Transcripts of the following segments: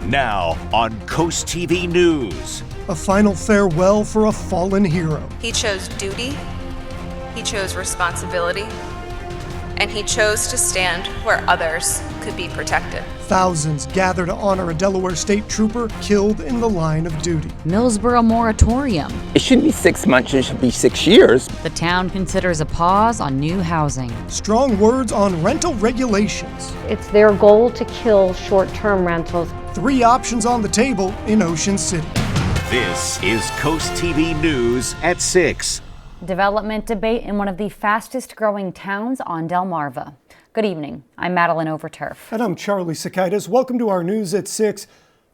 Now on CoastTV News. A final farewell for a fallen hero. He chose duty, he chose responsibility, and he chose to stand where others could be protected. Thousands gather to honor a Delaware state trooper killed in the line of duty. Millsboro moratorium. It shouldn't be 6 months, it should be 6 years. The town considers a pause on new housing. Strong words on rental regulations. It's their goal to kill short-term rentals. 3 options on the table in Ocean City. This is CoastTV News at 6. Development debate in one of the fastest growing towns on Delmarva. Good evening. I'm Madeline Overturf. And I'm Charlie Sakaitis. Welcome to our News at 6.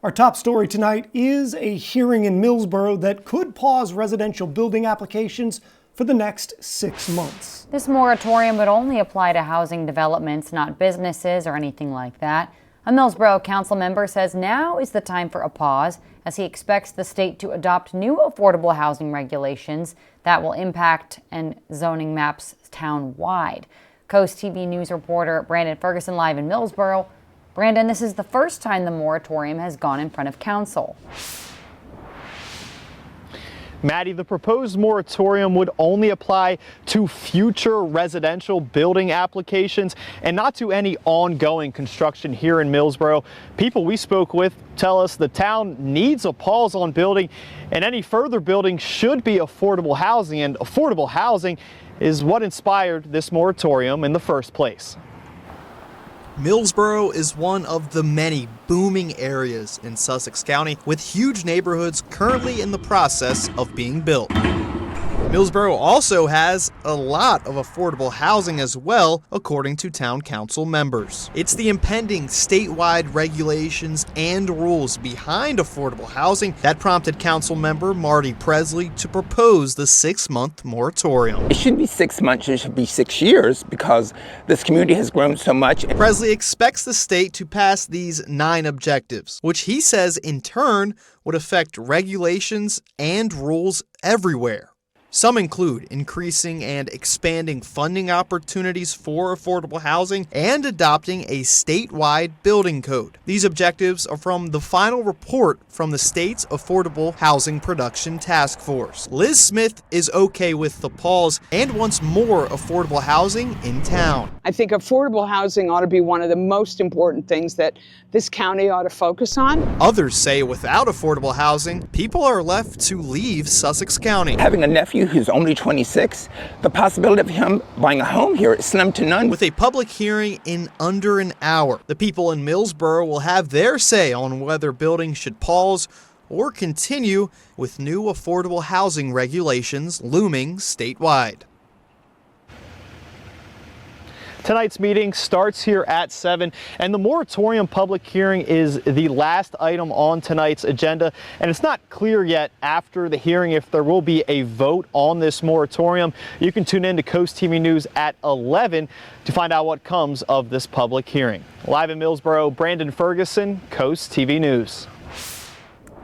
Our top story tonight is a hearing in Millsboro that could pause residential building applications for the next 6 months. This moratorium would only apply to housing developments, not businesses or anything like that. A Millsboro council member says now is the time for a pause, as he expects the state to adopt new affordable housing regulations that will impact and zoning maps town-wide. Coast TV News reporter Brandon Ferguson live in Millsboro. Brandon, this is the first time the moratorium has gone in front of council. Maddie, the proposed moratorium would only apply to future residential building applications and not to any ongoing construction here in Millsboro. People we spoke with tell us the town needs a pause on building, and any further building should be affordable housing, and affordable housing is what inspired this moratorium in the first place. Millsboro is one of the many booming areas in Sussex County, with huge neighborhoods currently in the process of being built. Millsboro also has a lot of affordable housing as well, according to town council members. It's the impending statewide regulations and rules behind affordable housing that prompted council member Marty Presley to propose the 6-month moratorium. It shouldn't be 6 months, it should be 6 years because this community has grown so much. Presley expects the state to pass these 9 objectives, which he says in turn would affect regulations and rules everywhere. Some include increasing and expanding funding opportunities for affordable housing and adopting a statewide building code. These objectives are from the final report from the state's Affordable Housing Production Task Force. Liz Smith is okay with the pause and wants more affordable housing in town. I think affordable housing ought to be one of the most important things that this county ought to focus on. Others say without affordable housing, people are left to leave Sussex County. Having a nephew who's only 26, the possibility of him buying a home here is slim to none. With a public hearing in under an hour, the people in Millsboro will have their say on whether buildings should pause or continue, with new affordable housing regulations looming statewide. Tonight's meeting starts here at 7, and the moratorium public hearing is the last item on tonight's agenda, and it's not clear yet after the hearing if there will be a vote on this moratorium. You can tune in to Coast TV News at 11 to find out what comes of this public hearing. Live in Millsboro, Brandon Ferguson, Coast TV News.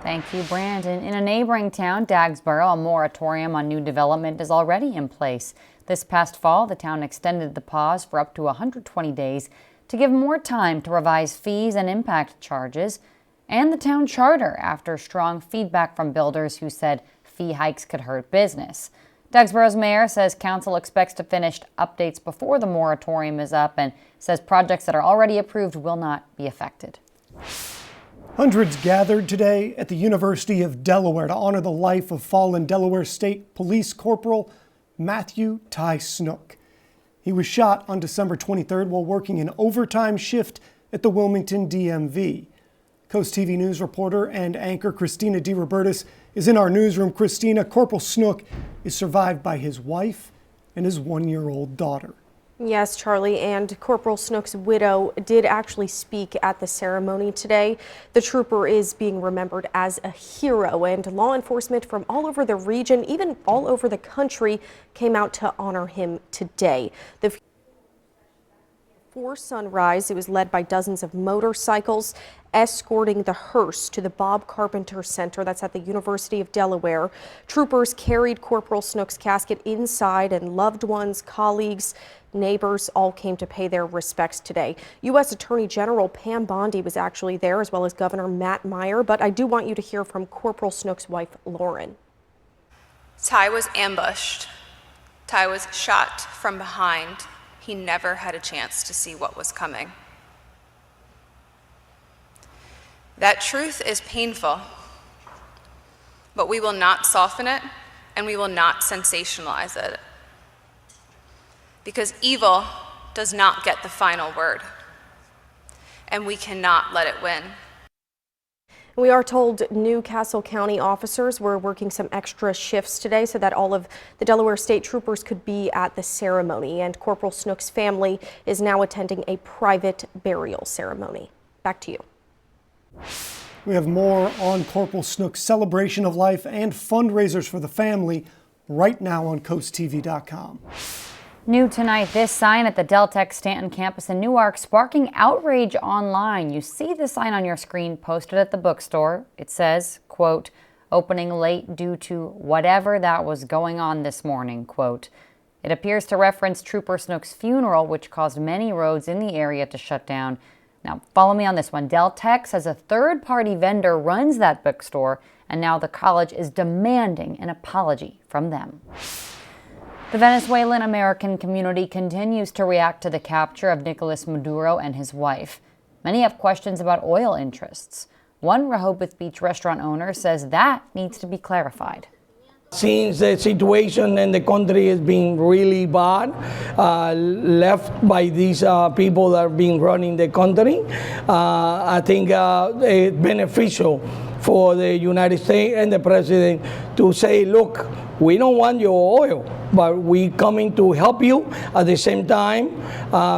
Thank you, Brandon. In a neighboring town, Dagsboro, a moratorium on new development is already in place. This past fall, the town extended the pause for up to 120 days to give more time to revise fees and impact charges and the town charter after strong feedback from builders who said fee hikes could hurt business. Dagsboro's mayor says council expects to finish updates before the moratorium is up and says projects that are already approved will not be affected. Hundreds gathered today at the University of Delaware to honor the life of fallen Delaware State Police Corporal Matthew Ty Snook. He was shot on December 23rd while working an overtime shift at the Wilmington DMV. Coast TV News reporter and anchor Christina DeRobertis is in our newsroom. Christina, Corporal Snook is survived by his wife and his 1-year-old daughter. Yes, Charlie, and Corporal Snook's widow did actually speak at the ceremony today. The trooper is being remembered as a hero, and law enforcement from all over the region, even all over the country, came out to honor him today. Before sunrise, it was led by dozens of motorcycles escorting the hearse to the Bob Carpenter Center that's at the University of Delaware. Troopers carried Corporal Snook's casket inside, and loved ones, colleagues, Neighbors all came to pay their respects today. U.S. Attorney General Pam Bondi was actually there, as well as Governor Matt Meyer. But I do want you to hear from Corporal Snook's wife, Lauren. Ty was ambushed. Ty was shot from behind. He never had a chance to see what was coming. That truth is painful, but we will not soften it and we will not sensationalize it. Because evil does not get the final word, and we cannot let it win. We are told Newcastle County officers were working some extra shifts today so that all of the Delaware State Troopers could be at the ceremony, and Corporal Snook's family is now attending a private burial ceremony. Back to you. We have more on Corporal Snook's celebration of life and fundraisers for the family right now on CoastTV.com. New tonight, this sign at the Deltec Stanton campus in Newark sparking outrage online. You see the sign on your screen posted at the bookstore. It says, quote, opening late due to whatever that was going on this morning, quote. It appears to reference Trooper Snook's funeral, which caused many roads in the area to shut down. Now, follow me on this one. Deltec says a third-party vendor runs that bookstore, and now the college is demanding an apology from them. The Venezuelan American community continues to react to the capture of Nicolas Maduro and his wife. Many have questions about oil interests. One Rehoboth Beach restaurant owner says that needs to be clarified. Since the situation in the country is being really bad, left by these people that are being running the country, I think it's beneficial for the United States and the president to say, look, we don't want your oil, but we're coming to help you at the same time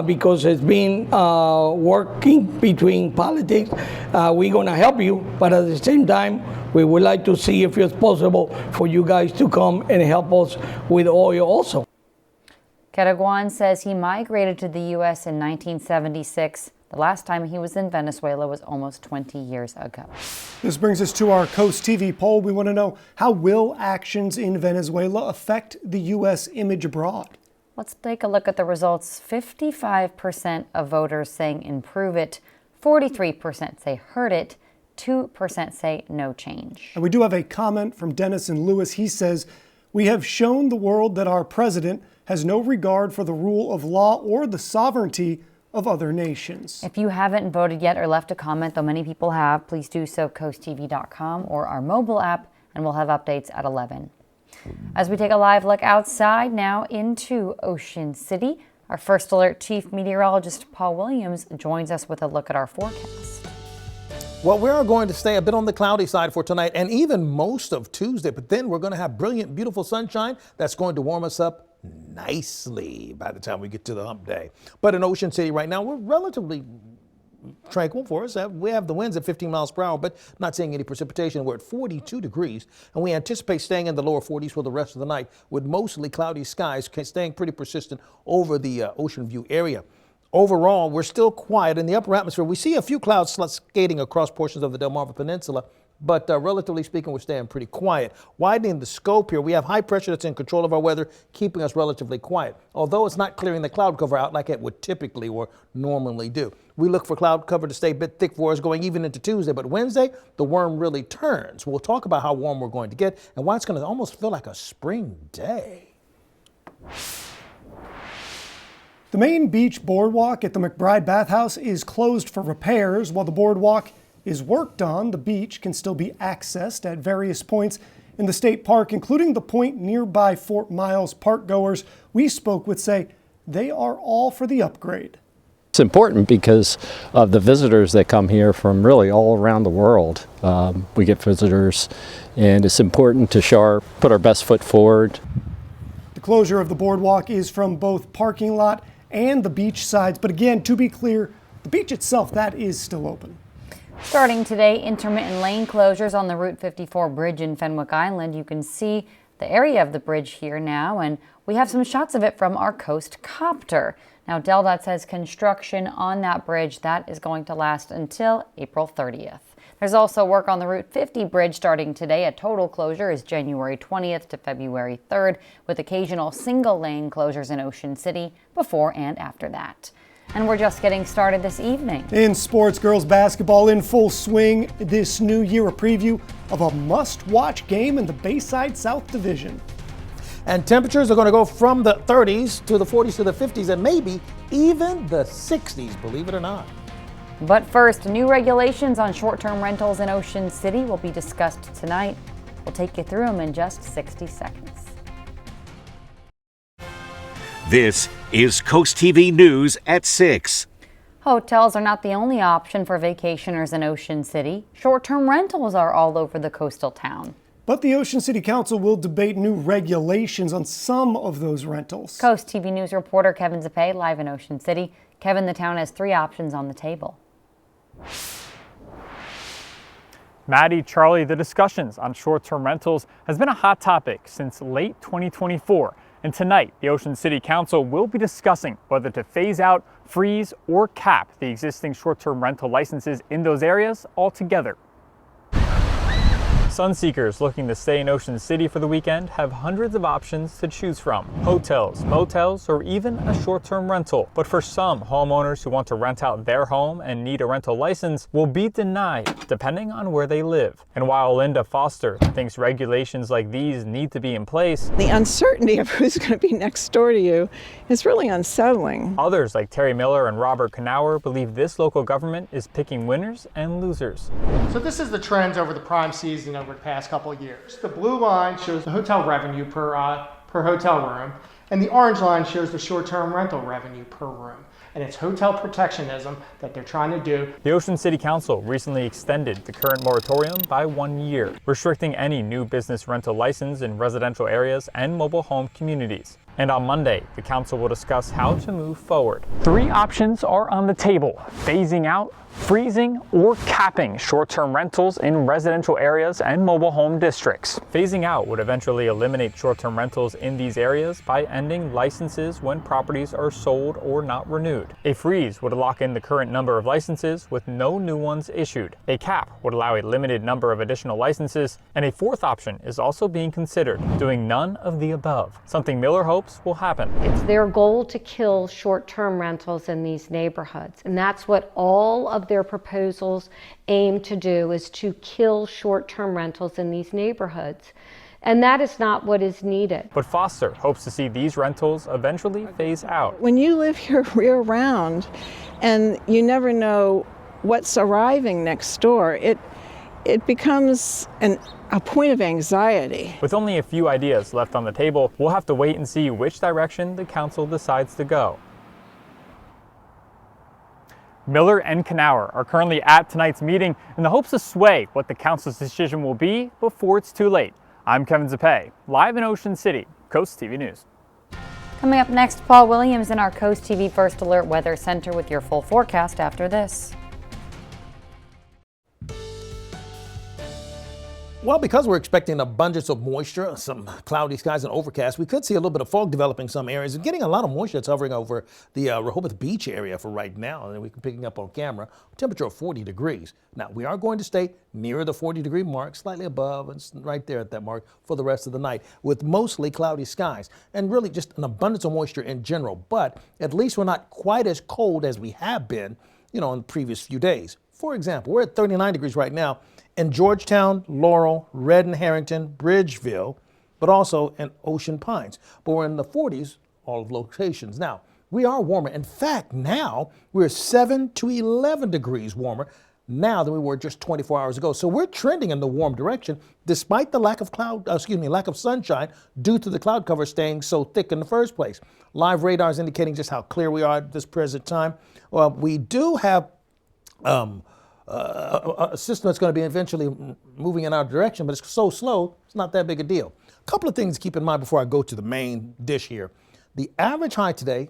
because it's been working between politics. We're going to help you, but at the same time, we would like to see if it's possible for you guys to come and help us with oil also. Caraguan says he migrated to the U.S. in 1976. The last time he was in Venezuela was almost 20 years ago. This brings us to our Coast TV poll. We want to know, how will actions in Venezuela affect the U.S. image abroad? Let's take a look at the results. 55% of voters saying improve it, 43% say hurt it, 2% say no change. And we do have a comment from Dennis and Lewis. He says, we have shown the world that our president has no regard for the rule of law or the sovereignty of other nations. If you haven't voted yet or left a comment, though many people have, please do so CoastTV.com or our mobile app, and we'll have updates at 11. As we take a live look outside now into Ocean City, our First Alert Chief Meteorologist Paul Williams joins us with a look at our forecast. Well, we're going to stay a bit on the cloudy side for tonight and even most of Tuesday, but then we're going to have brilliant, beautiful sunshine that's going to warm us up nicely by the time we get to the hump day. But in Ocean City right now, we're relatively tranquil for us. We have the winds at 15 miles per hour, but not seeing any precipitation. We're at 42 degrees, and we anticipate staying in the lower 40s for the rest of the night with mostly cloudy skies staying pretty persistent over the Ocean View area. Overall, we're still quiet in the upper atmosphere. We see a few clouds skating across portions of the Delmarva Peninsula, but relatively speaking, we're staying pretty quiet. Widening the scope here, we have high pressure that's in control of our weather, keeping us relatively quiet, although it's not clearing the cloud cover out like it would typically or normally do. We look for cloud cover to stay a bit thick for us going even into Tuesday, but Wednesday, the worm really turns. We'll talk about how warm we're going to get and why it's going to almost feel like a spring day. The main beach boardwalk at the McBride Bathhouse is closed for repairs. While the boardwalk is worked on, the beach can still be accessed at various points in the state park, including the point nearby Fort Miles. Park goers we spoke with say they are all for the upgrade. It's important because of the visitors that come here from really all around the world. We get visitors, and it's important to put our best foot forward. The closure of the boardwalk is from both parking lot and the beach sides, but again, to be clear, the beach itself, that is still open. Starting today, intermittent lane closures on the Route 54 bridge in Fenwick Island. You can see the area of the bridge here now, and we have some shots of it from our Coast Copter. Now, DelDOT says construction on that bridge, that is going to last until April 30th. There's also work on the Route 50 bridge starting today. A total closure is January 20th to February 3rd, with occasional single-lane closures in Ocean City before and after that. And we're just getting started this evening. In sports, girls basketball in full swing this new year. A preview of a must-watch game in the Bayside South Division. And temperatures are going to go from the 30s to the 40s to the 50s and maybe even the 60s, believe it or not. But first, new regulations on short-term rentals in Ocean City will be discussed tonight. We'll take you through them in just 60 seconds. This is Coast TV News at 6. Hotels are not the only option for vacationers in Ocean City. Short-term rentals are all over the coastal town. But the Ocean City Council will debate new regulations on some of those rentals. Coast TV News reporter Kevin Zappé live in Ocean City. Kevin, the town has 3 options on the table. Maddie, Charlie, the discussions on short-term rentals has been a hot topic since late 2024. And tonight, the Ocean City Council will be discussing whether to phase out, freeze, or cap the existing short-term rental licenses in those areas altogether. Sunseekers looking to stay in Ocean City for the weekend have hundreds of options to choose from. Hotels, motels, or even a short-term rental. But for some homeowners who want to rent out their home and need a rental license will be denied depending on where they live. And while Linda Foster thinks regulations like these need to be in place, the uncertainty of who's going to be next door to you is really unsettling. Others like Terry Miller and Robert Knauer believe this local government is picking winners and losers. So this is the trends over the prime season over the past couple of years. The blue line shows the hotel revenue per hotel room, and the orange line shows the short-term rental revenue per room. And it's hotel protectionism that they're trying to do. The Ocean City Council recently extended the current moratorium by 1 year, restricting any new business rental license in residential areas and mobile home communities. And on Monday, the council will discuss how to move forward. 3 options are on the table: phasing out, freezing, or capping short-term rentals in residential areas and mobile home districts. Phasing out would eventually eliminate short-term rentals in these areas by ending licenses when properties are sold or not renewed. A freeze would lock in the current number of licenses with no new ones issued. A cap would allow a limited number of additional licenses, and a 4th option is also being considered, doing none of the above, something Miller hopes will happen. It's their goal to kill short-term rentals in these neighborhoods, and that's what all of their proposals aim to do, is to kill short-term rentals in these neighborhoods. And that is not what is needed. But Foster hopes to see these rentals eventually phase out. When you live here year-round and you never know what's arriving next door, it becomes a point of anxiety. With only a few ideas left on the table, we'll have to wait and see which direction the council decides to go. Miller and Knauer are currently at tonight's meeting in the hopes to sway what the council's decision will be before it's too late. I'm Kevin Zappé, live in Ocean City, Coast TV News. Coming up next, Paul Williams in our Coast TV First Alert Weather Center with your full forecast after this. Well, because we're expecting an abundance of moisture, some cloudy skies and overcast, we could see a little bit of fog developing in some areas and getting a lot of moisture that's hovering over the Rehoboth Beach area for right now. And we're picking up on camera a temperature of 40 degrees. Now, we are going to stay near the 40-degree mark, slightly above, and right there at that mark for the rest of the night, with mostly cloudy skies and really just an abundance of moisture in general. But at least we're not quite as cold as we have been, in the previous few days. For example, we're at 39 degrees right now in Georgetown, Laurel, Redden, Harrington, Bridgeville, but also in Ocean Pines. But we're in the 40s, all of locations. Now, we are warmer. In fact, now we're 7 to 11 degrees warmer now than we were just 24 hours ago. So we're trending in the warm direction despite the lack of sunshine due to the cloud cover staying so thick in the first place. Live radar is indicating just how clear we are at this present time. Well, we do have a system that's going to be eventually moving in our direction, but it's so slow, it's not that big a deal. A couple of things to keep in mind before I go to the main dish here. The average high today,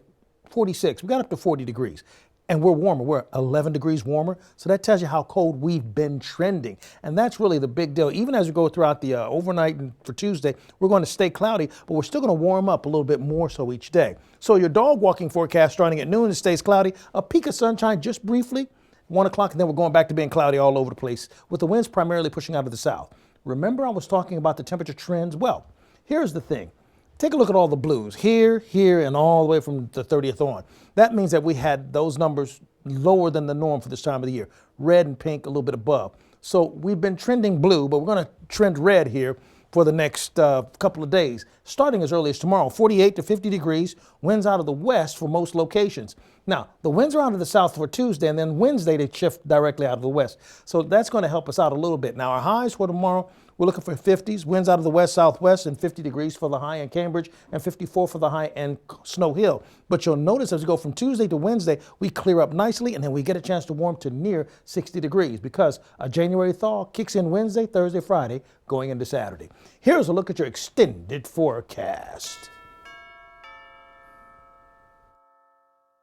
46. We got up to 40 degrees. And we're warmer. We're 11 degrees warmer. So that tells you how cold we've been trending. And that's really the big deal. Even as we go throughout the overnight and for Tuesday, we're going to stay cloudy, but we're still going to warm up a little bit more so each day. So your dog walking forecast starting at noon, it stays cloudy. A peak of sunshine just briefly. 1 o'clock, and then we're going back to being cloudy all over the place, with the winds primarily pushing out of the south. Remember I was talking about the temperature trends? Well, here's the thing. Take a look at all the blues, here, and all the way from the 30th on. That means that we had those numbers lower than the norm for this time of the year. Red and pink a little bit above. So we've been trending blue, but we're going to trend red here for the next couple of days, starting as early as tomorrow. 48 to 50 degrees, winds out of the west for most locations. Now, the winds are out of the south for Tuesday, and then Wednesday they shift directly out of the west. So that's going to help us out a little bit. Now, our highs for tomorrow, we're looking for 50s, winds out of the west southwest, and 50 degrees for the high in Cambridge, and 54 for the high in Snow Hill. But you'll notice as we go from Tuesday to Wednesday, we clear up nicely, and then we get a chance to warm to near 60 degrees because a January thaw kicks in Wednesday, Thursday, Friday, going into Saturday. Here's a look at your extended forecast.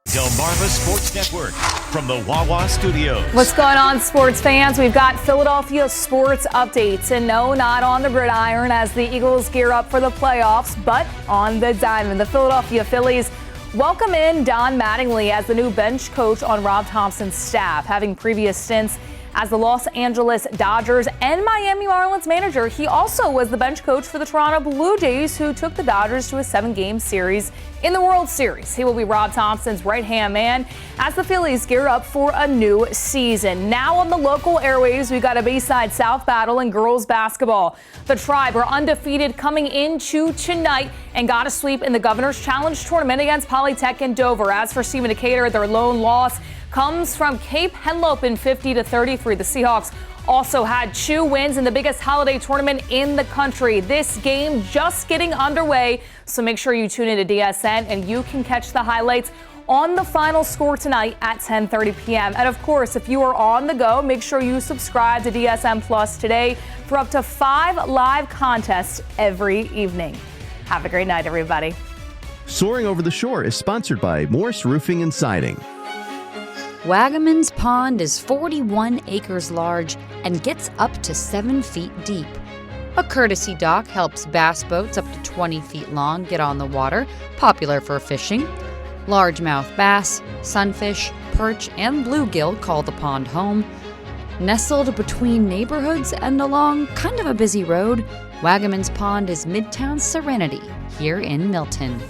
Delmarva Sports Network from the Wawa Studios. What's going on, sports fans? We've got Philadelphia sports updates. And no, not on the gridiron as the Eagles gear up for the playoffs, but on the diamond. The Philadelphia Phillies welcome in Don Mattingly as the new bench coach on Rob Thompson's staff. Having previous stints as the Los Angeles Dodgers and Miami Marlins manager, he also was the bench coach for the Toronto Blue Jays, who took the Dodgers to a 7-game series in the World Series. He will be Rob Thompson's right-hand man as the Phillies gear up for a new season. Now on the local airwaves, we've got a Bayside South battle in girls basketball. The Tribe are undefeated coming into tonight and got a sweep in the Governor's Challenge tournament against Polytech in Dover. As for Stephen Decatur, their lone loss comes from Cape Henlopen 50-33. The Seahawks also had 2 wins in the biggest holiday tournament in the country. This game just getting underway, so make sure you tune into DSN and you can catch the highlights on the final score tonight at 10:30 p.m. And of course, if you are on the go, make sure you subscribe to DSN Plus today for up to 5 live contests every evening. Have a great night, everybody. Soaring Over the Shore is sponsored by Morse Roofing and Siding. Wagaman's Pond is 41 acres large and gets up to 7 feet deep. A courtesy dock helps bass boats up to 20 feet long get on the water, popular for fishing. Largemouth bass, sunfish, perch, and bluegill call the pond home. Nestled between neighborhoods and along kind of a busy road, Wagaman's Pond is Midtown Serenity here in Milton.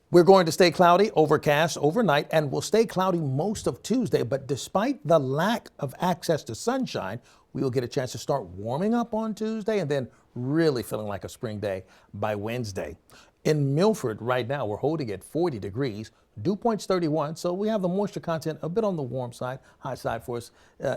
We're going to stay cloudy, overcast overnight, and will stay cloudy most of Tuesday. But despite the lack of access to sunshine, we will get a chance to start warming up on Tuesday and then really feeling like a spring day by Wednesday. In Milford right now, we're holding at 40 degrees. Dew point's 31, so we have the moisture content a bit on the warm side, high side for us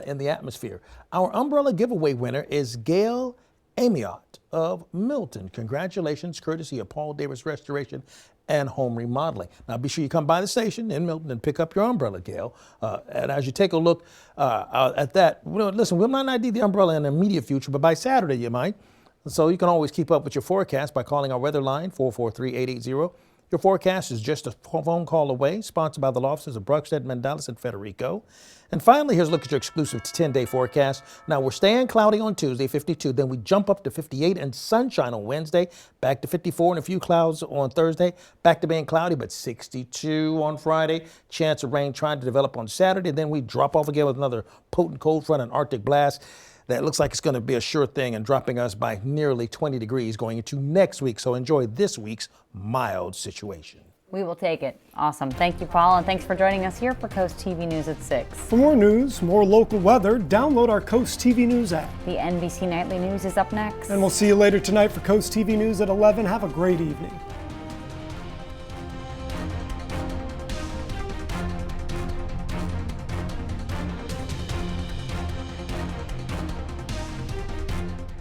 in the atmosphere. Our umbrella giveaway winner is Gail Amiot of Milton. Congratulations, courtesy of Paul Davis Restoration and Home Remodeling. Now be sure you come by the station in Milton and pick up your umbrella, Gail. And as you take a look at that, listen, we might not need the umbrella in the immediate future, but by Saturday you might. So you can always keep up with your forecast by calling our weather line, 443-880. Your forecast is just a phone call away, sponsored by the law offices of Bruckstead, Mendalis, and Federico. And finally, here's a look at your exclusive 10-day forecast. Now, we're staying cloudy on Tuesday, 52. Then we jump up to 58 and sunshine on Wednesday, back to 54 and a few clouds on Thursday, back to being cloudy, but 62 on Friday. Chance of rain trying to develop on Saturday. Then we drop off again with another potent cold front and Arctic blast. That looks like it's going to be a sure thing and dropping us by nearly 20 degrees going into next week. So enjoy this week's mild situation. We will take it. Awesome. Thank you, Paul, and thanks for joining us here for Coast TV News at 6. For more news, more local weather, download our Coast TV News app. The NBC Nightly News is up next. And we'll see you later tonight for Coast TV News at 11. Have a great evening.